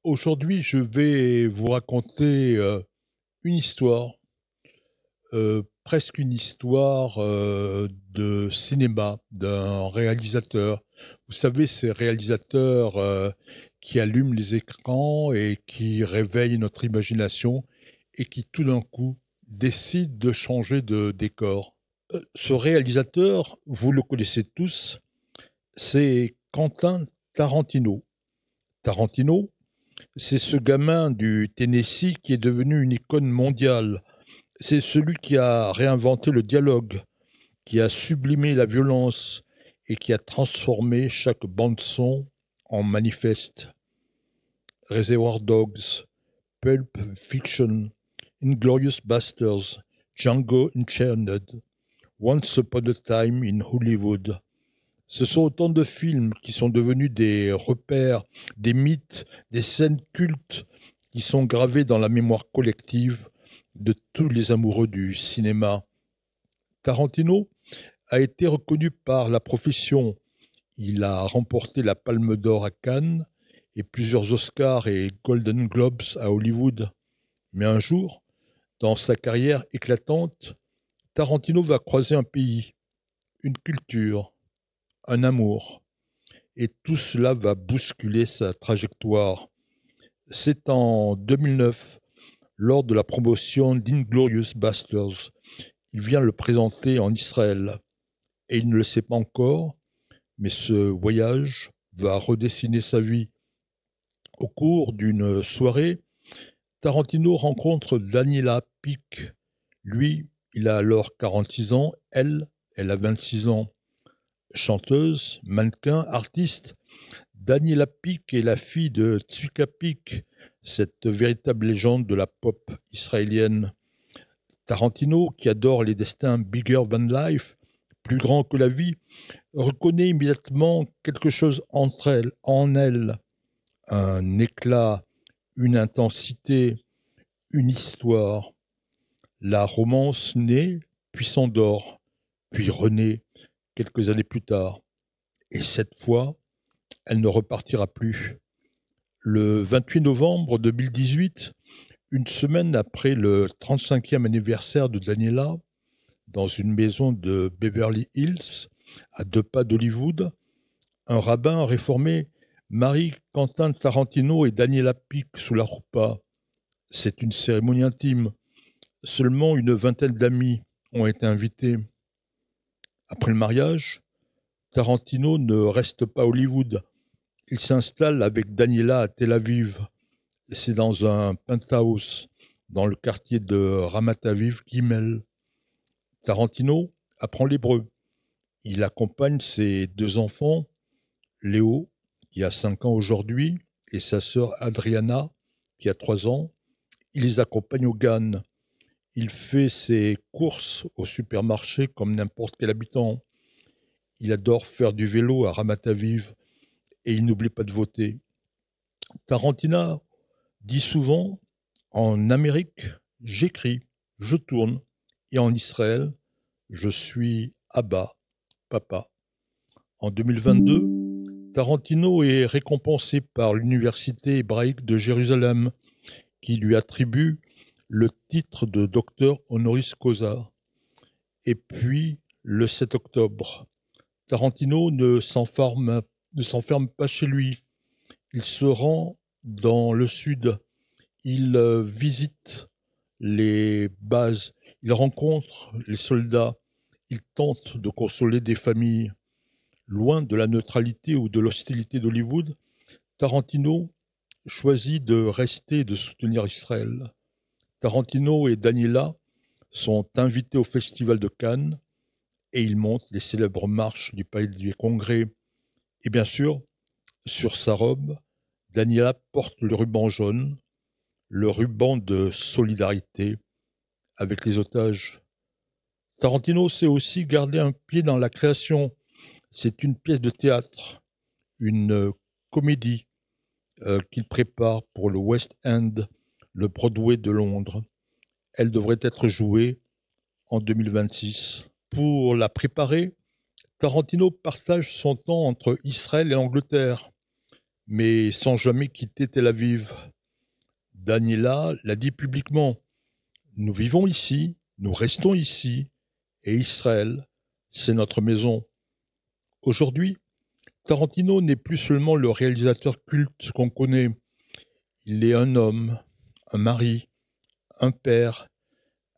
Aujourd'hui, je vais vous raconter une histoire, presque une histoire de cinéma, d'un réalisateur. Vous savez, ces réalisateurs qui allument les écrans et qui réveillent notre imagination et qui tout d'un coup décident de changer de décor. Ce réalisateur, vous le connaissez tous, c'est Quentin Tarantino. Tarantino, c'est ce gamin du Tennessee qui est devenu une icône mondiale. C'est celui qui a réinventé le dialogue, qui a sublimé la violence et qui a transformé chaque bande-son en manifeste. Reservoir Dogs, Pulp Fiction, Inglourious Basterds, Django Unchained, Once Upon a Time in Hollywood. Ce sont autant de films qui sont devenus des repères, des mythes, des scènes cultes qui sont gravés dans la mémoire collective de tous les amoureux du cinéma. Tarantino a été reconnu par la profession. Il a remporté la Palme d'Or à Cannes et plusieurs Oscars et Golden Globes à Hollywood. Mais un jour, dans sa carrière éclatante, Tarantino va croiser un pays, une culture, un amour. Et tout cela va bousculer sa trajectoire. C'est en 2009, lors de la promotion d'Inglorious Basterds. Il vient le présenter en Israël. Et il ne le sait pas encore, mais ce voyage va redessiner sa vie. Au cours d'une soirée, Tarantino rencontre Daniela Pic. Lui, il a alors 46 ans, elle a 26 ans. Chanteuse, mannequin, artiste, Daniela Pic est la fille de Tzvika Pic, cette véritable légende de la pop israélienne. Tarantino, qui adore les destins bigger than life, plus grand que la vie, reconnaît immédiatement quelque chose en elle, un éclat, une intensité, une histoire. La romance naît, puis s'endort, puis renaît quelques années plus tard. Et cette fois, elle ne repartira plus. Le 28 novembre 2018, une semaine après le 35e anniversaire de Daniela, dans une maison de Beverly Hills, à 2 pas d'Hollywood, un rabbin réformé marie Quentin Tarantino et Daniela Pic sous la roupa. C'est une cérémonie intime. Seulement une vingtaine d'amis ont été invités. Après le mariage, Tarantino ne reste pas à Hollywood. Il s'installe avec Daniela à Tel Aviv. C'est dans un penthouse dans le quartier de Ramat Aviv, Gimel. Tarantino apprend l'hébreu. Il accompagne ses 2 enfants, Léo, qui a 5 ans aujourd'hui, et sa sœur Adriana, qui a 3 ans. Il les accompagne au GAN. Il fait ses courses au supermarché comme n'importe quel habitant. Il adore faire du vélo à Ramat Aviv et il n'oublie pas de voter. Tarantino dit souvent, en Amérique, j'écris, je tourne, et en Israël, je suis Abba, papa. En 2022, Tarantino est récompensé par l'Université hébraïque de Jérusalem, qui lui attribue le titre de docteur honoris causa. Et puis, le 7 octobre, Tarantino ne s'enferme pas chez lui. Il se rend dans le sud. Il visite les bases. Il rencontre les soldats. Il tente de consoler des familles. Loin de la neutralité ou de l'hostilité d'Hollywood, Tarantino choisit de rester et de soutenir Israël. Tarantino et Daniela sont invités au Festival de Cannes et ils montent les célèbres marches du Palais des Congrès. Et bien sûr, sur sa robe, Daniela porte le ruban jaune, le ruban de solidarité avec les otages. Tarantino sait aussi garder un pied dans la création. C'est une pièce de théâtre, une comédie qu'il prépare pour le West End, le Broadway de Londres. Elle devrait être jouée en 2026. Pour la préparer, Tarantino partage son temps entre Israël et l'Angleterre. mais sans jamais quitter Tel Aviv. Daniela l'a dit publiquement. Nous vivons ici, nous restons ici, et Israël, c'est notre maison. Aujourd'hui, Tarantino n'est plus seulement le réalisateur culte qu'on connaît. Il est un homme, un mari, un père,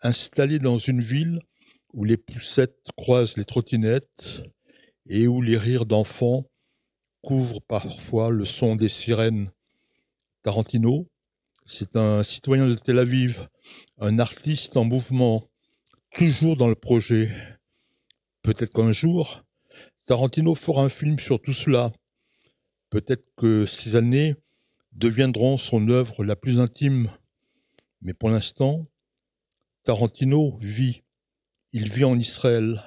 installé dans une ville où les poussettes croisent les trottinettes et où les rires d'enfants couvrent parfois le son des sirènes. Tarantino, c'est un citoyen de Tel Aviv, un artiste en mouvement, toujours dans le projet. Peut-être qu'un jour, Tarantino fera un film sur tout cela. Peut-être que ces années deviendront son œuvre la plus intime. Mais pour l'instant, Tarantino vit. Il vit en Israël,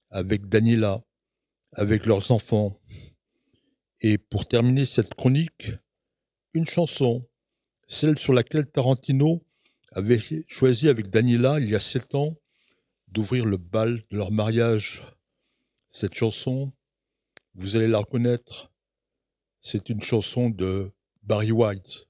avec Daniela, avec leurs enfants. Et pour terminer cette chronique, une chanson, celle sur laquelle Tarantino avait choisi avec Daniela, il y a 7 ans, d'ouvrir le bal de leur mariage. Cette chanson, vous allez la reconnaître, c'est une chanson de Barry White.